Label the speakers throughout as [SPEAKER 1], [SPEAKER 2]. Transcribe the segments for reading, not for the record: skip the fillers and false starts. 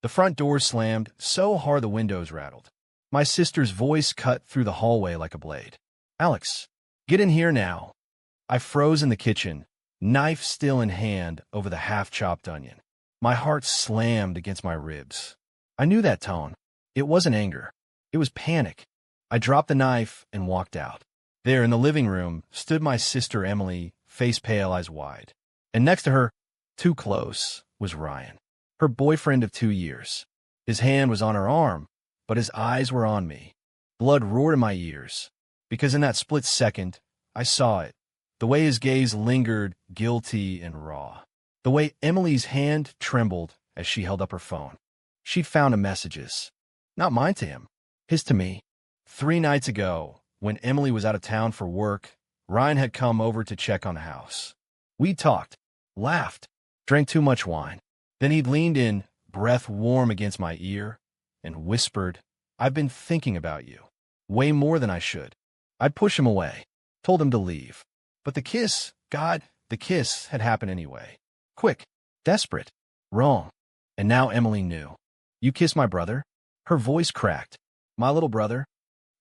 [SPEAKER 1] The front door slammed so hard the windows rattled. My sister's voice cut through the hallway like a blade. "Alex, get in here now." I froze in the kitchen, knife still in hand over the half-chopped onion. My heart slammed against my ribs. I knew that tone. It wasn't anger. It was panic. I dropped the knife and walked out. There in the living room stood my sister Emily, face pale, eyes wide. And next to her, too close, was Ryan, her boyfriend of 2 years. His hand was on her arm, but his eyes were on me. Blood roared in my ears, because in that split second, I saw it. The way his gaze lingered, guilty and raw. The way Emily's hand trembled as she held up her phone. She'd found the messages. Not mine to him, his to me. 3 nights ago, when Emily was out of town for work, Ryan had come over to check on the house. We talked, laughed, drank too much wine. Then he'd leaned in, breath warm against my ear, and whispered, "I've been thinking about you. Way more than I should." I'd push him away, told him to leave. But the kiss, God, the kiss had happened anyway. Quick, desperate, wrong. And now Emily knew. "You kissed my brother?" Her voice cracked. "My little brother?"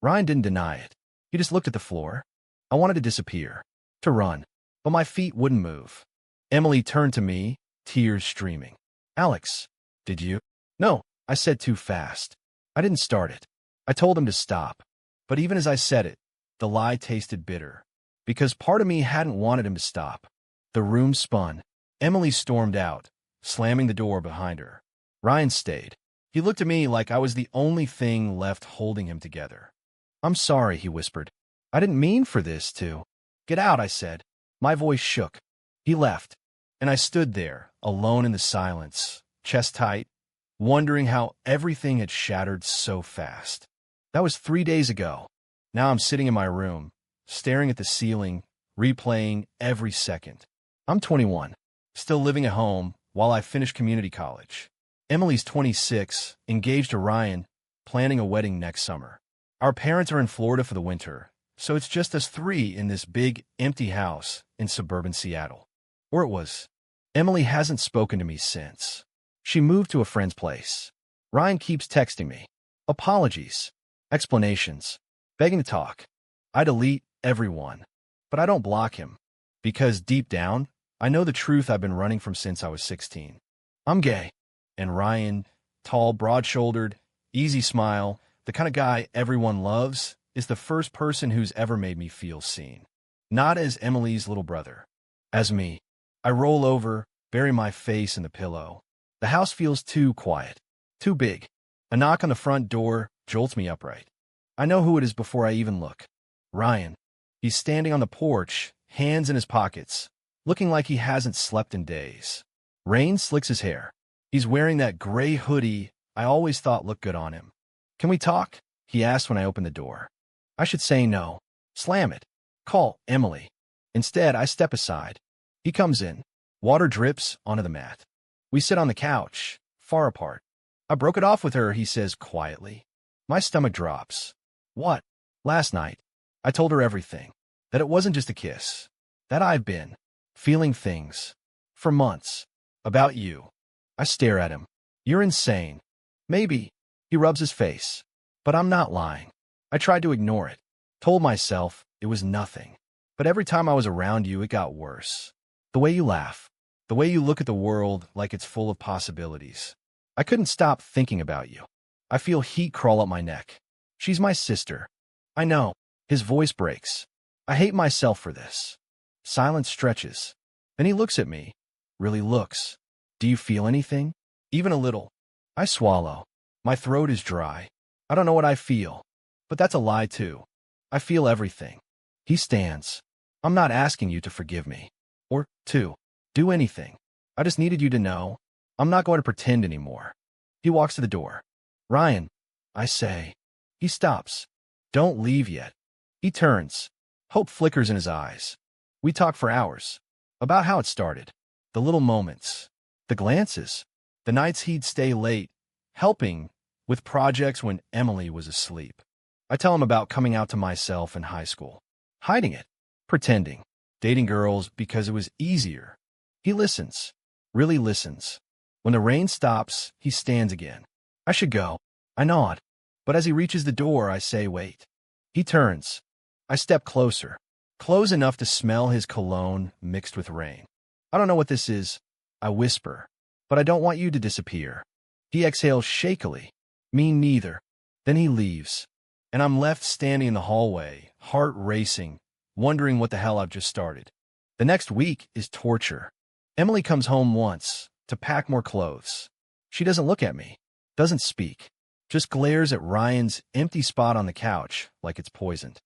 [SPEAKER 1] Ryan didn't deny it. He just looked at the floor. I wanted to disappear, to run, but my feet wouldn't move. Emily turned to me, tears streaming. "Alex, did you?" "No," I said too fast. I didn't start it. I told him to stop. But even as I said it, the lie tasted bitter, because part of me hadn't wanted him to stop. The room spun. Emily stormed out, slamming the door behind her. Ryan stayed. He looked at me like I was the only thing left holding him together. "I'm sorry," he whispered. "I didn't mean for this to." "Get out," I said. My voice shook. He left, and I stood there, alone in the silence, chest tight, wondering how everything had shattered so fast. That was 3 days ago. Now I'm sitting in my room, staring at the ceiling, replaying every second. I'm 21, still living at home while I finish community college. Emily's 26, engaged to Ryan, planning a wedding next summer. Our parents are in Florida for the winter, so it's just us 3 in this big, empty house in suburban Seattle. Or it was. Emily hasn't spoken to me since. She moved to a friend's place. Ryan keeps texting me. Apologies, explanations, begging to talk. I delete everyone, but I don't block him, because deep down, I know the truth I've been running from since I was 16. I'm gay, and Ryan, tall, broad-shouldered, easy smile, the kind of guy everyone loves, is the first person who's ever made me feel seen. Not as Emily's little brother. As me. I roll over, bury my face in the pillow. The house feels too quiet, too big. A knock on the front door jolts me upright. I know who it is before I even look. Ryan. He's standing on the porch, hands in his pockets, looking like he hasn't slept in days. Rain slicks his hair. He's wearing that gray hoodie I always thought looked good on him. "Can we talk?" he asked when I opened the door. I should say no. Slam it. Call Emily. Instead, I step aside. He comes in. Water drips onto the mat. We sit on the couch, far apart. "I broke it off with her," he says quietly. My stomach drops. "What?" "Last night. I told her everything. That it wasn't just a kiss. That I've been feeling things for months. About you." I stare at him. "You're insane." "Maybe." He rubs his face. "But I'm not lying. I tried to ignore it. Told myself it was nothing. But every time I was around you, it got worse. The way you laugh. The way you look at the world like it's full of possibilities. I couldn't stop thinking about you. I feel heat crawl up my neck. She's my sister." "I know." His voice breaks. "I hate myself for this." Silence stretches. Then he looks at me. Really looks. "Do you feel anything?" "Even a little." I swallow. My throat is dry. I don't know what I feel. But that's a lie, too. I feel everything. He stands. "I'm not asking you to forgive me. Or to do anything. I just needed you to know. I'm not going to pretend anymore." He walks to the door. "Ryan," I say. He stops. "Don't leave yet." He turns. Hope flickers in his eyes. We talk for hours. About how it started. The little moments. The glances. The nights he'd stay late, helping with projects when Emily was asleep. I tell him about coming out to myself in high school. Hiding it. Pretending. Dating girls because it was easier. He listens. Really listens. When the rain stops, he stands again. I should go. I nod. But as he reaches the door, I say, wait. He turns. I step closer. Close enough to smell his cologne mixed with rain. I don't know what this is, I whisper. But I don't want you to disappear. He exhales shakily. Me neither. Then he leaves. And I'm left standing in the hallway, heart racing, wondering what the hell I've just started. The next week is torture. Emily comes home once to pack more clothes. She doesn't look at me, doesn't speak, just glares at Ryan's empty spot on the couch like it's poisoned.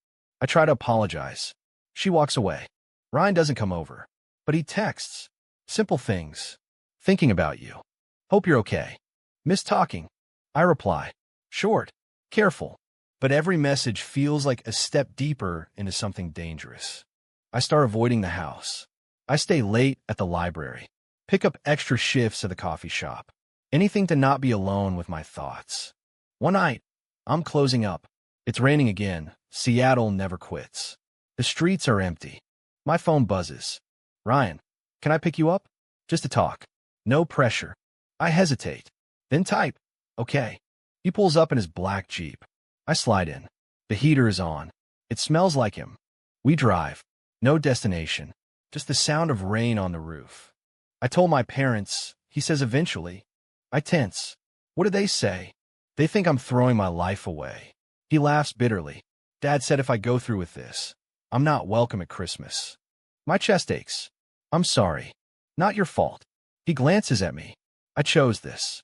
[SPEAKER 1] I try to apologize. She walks away. Ryan doesn't come over, but he texts. Simple things. Thinking about you. Hope you're okay. Miss talking. I reply. Short. Careful. But every message feels like a step deeper into something dangerous. I start avoiding the house. I stay late at the library. Pick up extra shifts at the coffee shop. Anything to not be alone with my thoughts. One night, I'm closing up. It's raining again. Seattle never quits. The streets are empty. My phone buzzes. Ryan, can I pick you up? Just to talk. No pressure. I hesitate. Then type. Okay. He pulls up in his black Jeep. I slide in. The heater is on. It smells like him. We drive. No destination. Just the sound of rain on the roof. I told my parents, he says eventually. I tense. What do they say? They think I'm throwing my life away. He laughs bitterly. Dad said if I go through with this, I'm not welcome at Christmas. My chest aches. I'm sorry. Not your fault. He glances at me. I chose this.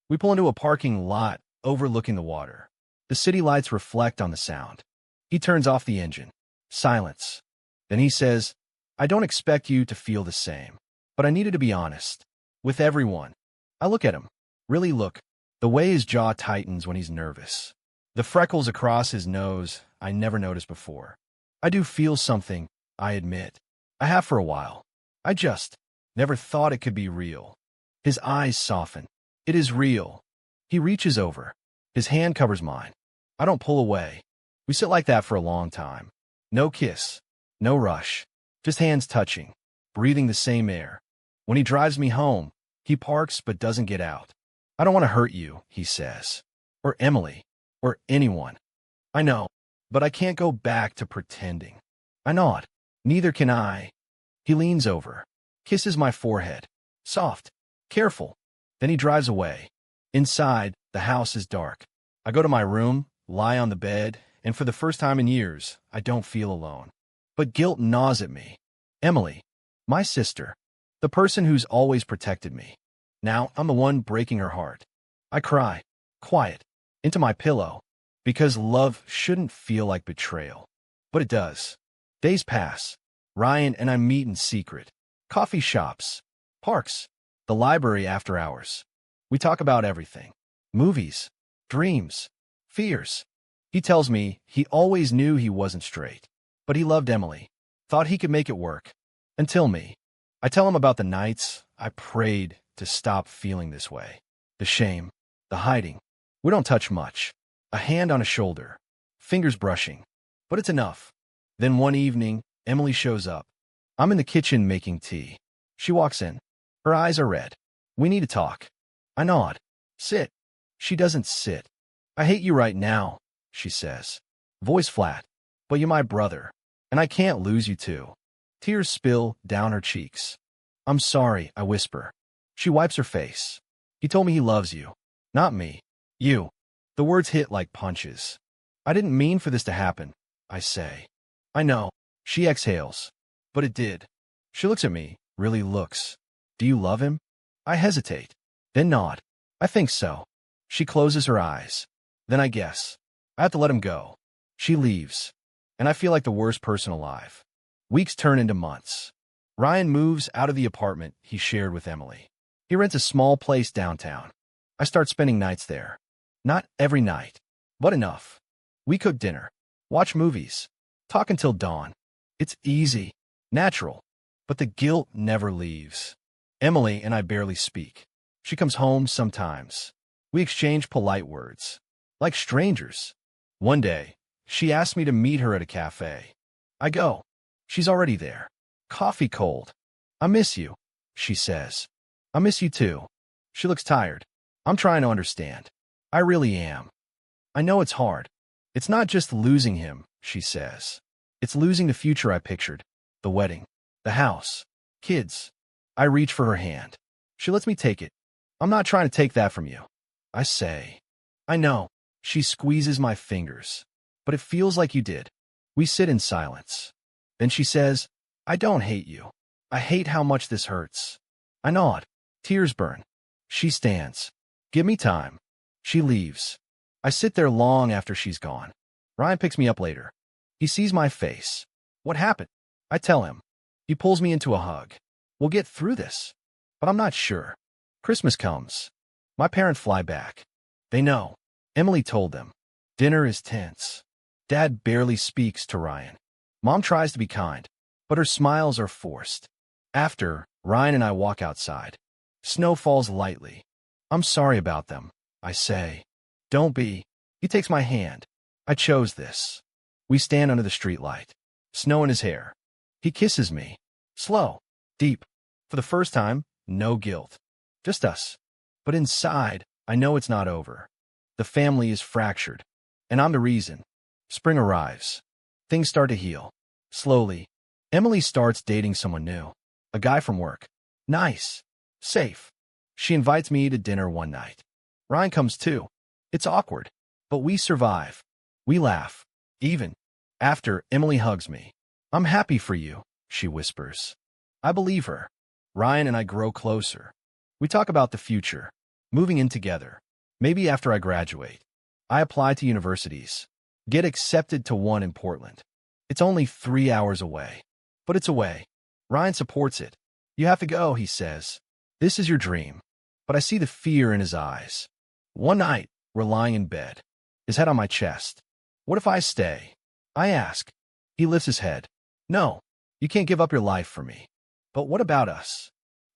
[SPEAKER 1] We pull into a parking lot overlooking the water. The city lights reflect on the sound. He turns off the engine. Silence. Then he says, I don't expect you to feel the same, but I needed to be honest. With everyone. I look at him. Really look. The way his jaw tightens when he's nervous. The freckles across his nose I never noticed before. I do feel something, I admit. I have for a while. I just never thought it could be real. His eyes soften. It is real. He reaches over. His hand covers mine. I don't pull away. We sit like that for a long time. No kiss. No rush. Just hands touching. Breathing the same air. When he drives me home, he parks but doesn't get out. I don't want to hurt you, he says. Or Emily. Or anyone. I know. But I can't go back to pretending. I nod. Neither can I. He leans over. Kisses my forehead. Soft. Careful. Then he drives away. Inside, the house is dark. I go to my room, lie on the bed, and for the first time in years, I don't feel alone. But guilt gnaws at me. Emily. My sister. The person who's always protected me. Now I'm the one breaking her heart. I cry. Quiet. Into my pillow. Because love shouldn't feel like betrayal. But it does. Days pass. Ryan and I meet in secret. Coffee shops. Parks. The library after hours. We talk about everything. Movies. Dreams. Fears. He tells me he always knew he wasn't straight. But he loved Emily. Thought he could make it work. Until me. I tell him about the nights I prayed to stop feeling this way. The shame. The hiding. We don't touch much. A hand on a shoulder. Fingers brushing. But it's enough. Then one evening, Emily shows up. I'm in the kitchen making tea. She walks in. Her eyes are red. We need to talk. I nod. Sit. She doesn't sit. I hate you right now, she says. Voice flat. But you're my brother. And I can't lose you too. Tears spill down her cheeks. I'm sorry, I whisper. She wipes her face. He told me he loves you. Not me. You. The words hit like punches. I didn't mean for this to happen, I say. I know. She exhales. But it did. She looks at me, really looks. Do you love him? I hesitate. Then nod. I think so. She closes her eyes. Then I guess. I have to let him go. She leaves. And I feel like the worst person alive. Weeks turn into months. Ryan moves out of the apartment he shared with Emily. He rents a small place downtown. I start spending nights there. Not every night, but enough. We cook dinner, watch movies, talk until dawn. It's easy, natural, but the guilt never leaves. Emily and I barely speak. She comes home sometimes. We exchange polite words, like strangers. One day, she asked me to meet her at a cafe. I go. She's already there. Coffee cold. I miss you, she says. I miss you too. She looks tired. I'm trying to understand. I really am. I know it's hard. It's not just losing him, she says. It's losing the future I pictured. The wedding. The house. Kids. I reach for her hand. She lets me take it. I'm not trying to take that from you. I say. I know. She squeezes my fingers. But it feels like you did. We sit in silence. Then she says, I don't hate you. I hate how much this hurts. I nod. Tears burn. She stands. Give me time. She leaves. I sit there long after she's gone. Ryan picks me up later. He sees my face. What happened? I tell him. He pulls me into a hug. We'll get through this. But I'm not sure. Christmas comes. My parents fly back. They know. Emily told them. Dinner is tense. Dad barely speaks to Ryan. Mom tries to be kind, but her smiles are forced. After, Ryan and I walk outside. Snow falls lightly. I'm sorry about them, I say. Don't be. He takes my hand. I chose this. We stand under the streetlight. Snow in his hair. He kisses me. Slow. Deep. For the first time, no guilt. Just us. But inside, I know it's not over. The family is fractured. And I'm the reason. Spring arrives. Things start to heal. Slowly. Emily starts dating someone new. A guy from work. Nice. Safe. She invites me to dinner one night. Ryan comes too. It's awkward. But we survive. We laugh. Even. After, Emily hugs me. I'm happy for you, she whispers. I believe her. Ryan and I grow closer. We talk about the future. Moving in together. Maybe after I graduate. I apply to universities. Get accepted to one in Portland. It's only 3 hours away. But it's away. Ryan supports it. You have to go, he says. This is your dream. But I see the fear in his eyes. One night, we're lying in bed. His head on my chest. What if I stay? I ask. He lifts his head. No, you can't give up your life for me. But what about us?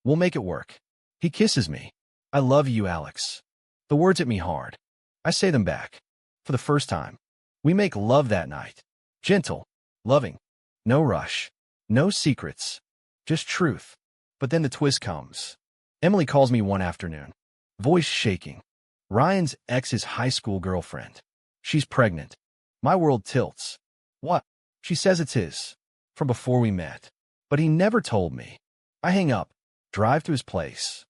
[SPEAKER 1] We'll make it work. He kisses me. I love you, Alex. The words hit me hard. I say them back. For the first time. We make love that night. Gentle. Loving. No rush. No secrets. Just truth. But then the twist comes. Emily calls me one afternoon. Voice shaking. Ryan's ex's high school girlfriend. She's pregnant. My world tilts. What? She says it's his. From before we met. But he never told me. I hang up. Drive to his place.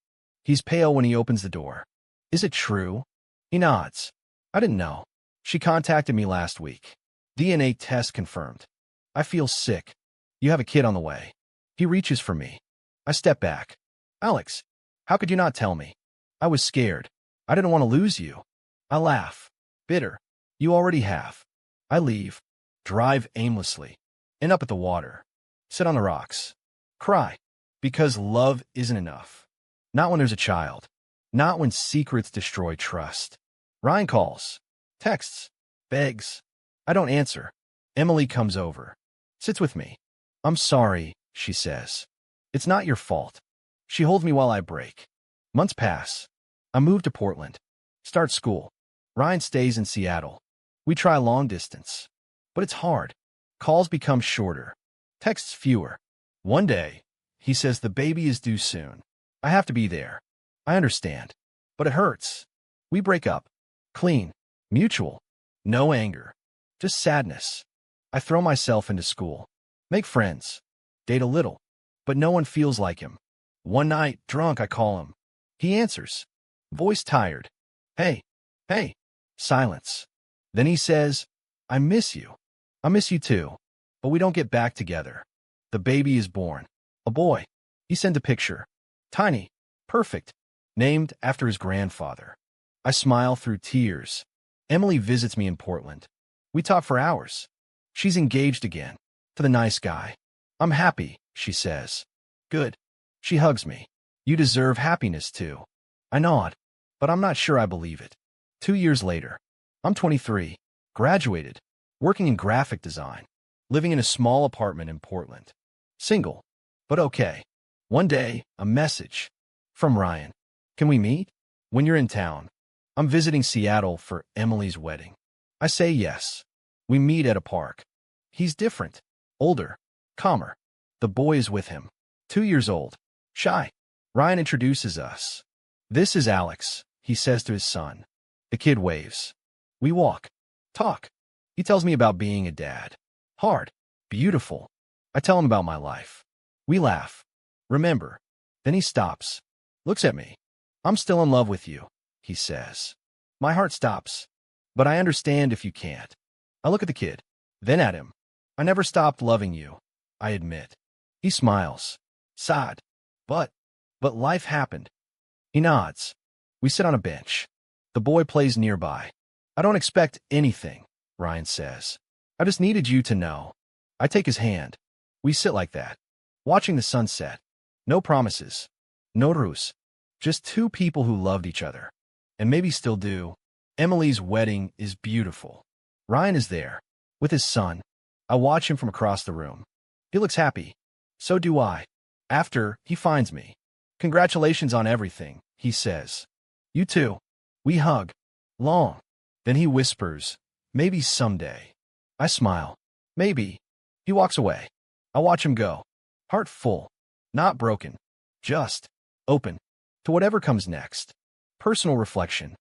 [SPEAKER 1] He's pale when he opens the door. Is it true? He nods. I didn't know. She contacted me last week. DNA test confirmed. I feel sick. You have a kid on the way. He reaches for me. I step back. Alex, how could you not tell me? I was scared. I didn't want to lose you. I laugh. Bitter. You already have. I leave. Drive aimlessly. End up at the water. Sit on the rocks. Cry. Because love isn't enough. Not when there's a child. Not when secrets destroy trust. Ryan calls. Texts. Begs. I don't answer. Emily comes over. Sits with me. I'm sorry, she says. It's not your fault. She holds me while I break. Months pass. I move to Portland. Start school. Ryan stays in Seattle. We try long distance. But it's hard. Calls become shorter. Texts fewer. One day, he says the baby is due soon. I have to be there. I understand. But it hurts. We break up. Clean. Mutual. No anger. Just sadness. I throw myself into school. Make friends. Date a little. But no one feels like him. One night, drunk, I call him. He answers. Voice tired. Hey. Hey. Silence. Then he says, I miss you. I miss you too. But we don't get back together. The baby is born. A boy. He sent a picture. Tiny. Perfect. Named after his grandfather. I smile through tears. Emily visits me in Portland. We talk for hours. She's engaged again. To the nice guy. I'm happy, she says. Good. She hugs me. You deserve happiness too. I nod. But I'm not sure I believe it. 2 years later. I'm 23. Graduated. Working in graphic design. Living in a small apartment in Portland. Single. But okay. One day, a message. From Ryan. Can we meet? When you're in town. I'm visiting Seattle for Emily's wedding. I say yes. We meet at a park. He's different. Older. Calmer. The boy is with him. 2 years old. Shy. Ryan introduces us. "This is Alex," he says to his son. The kid waves. We walk. Talk. He tells me about being a dad. Hard. Beautiful. I tell him about my life. We laugh. Remember. Then he stops. Looks at me. "I'm still in love with you," he says. My heart stops. "But I understand if you can't." I look at the kid. Then at him. "I never stopped loving you," I admit. He smiles. Sad. But life happened. He nods. We sit on a bench. The boy plays nearby. "I don't expect anything," Ryan says. "I just needed you to know." I take his hand. We sit like that, watching the sunset. No promises. No ruse. Just two people who loved each other. And maybe still do. Emily's wedding is beautiful. Ryan is there, with his son. I watch him from across the room. He looks happy. So do I. After, he finds me. "Congratulations on everything," he says. "You too." We hug. Long. Then he whispers, "Maybe someday." I smile. "Maybe." He walks away. I watch him go. Heart full. Not broken. Just open to whatever comes next. Personal reflection.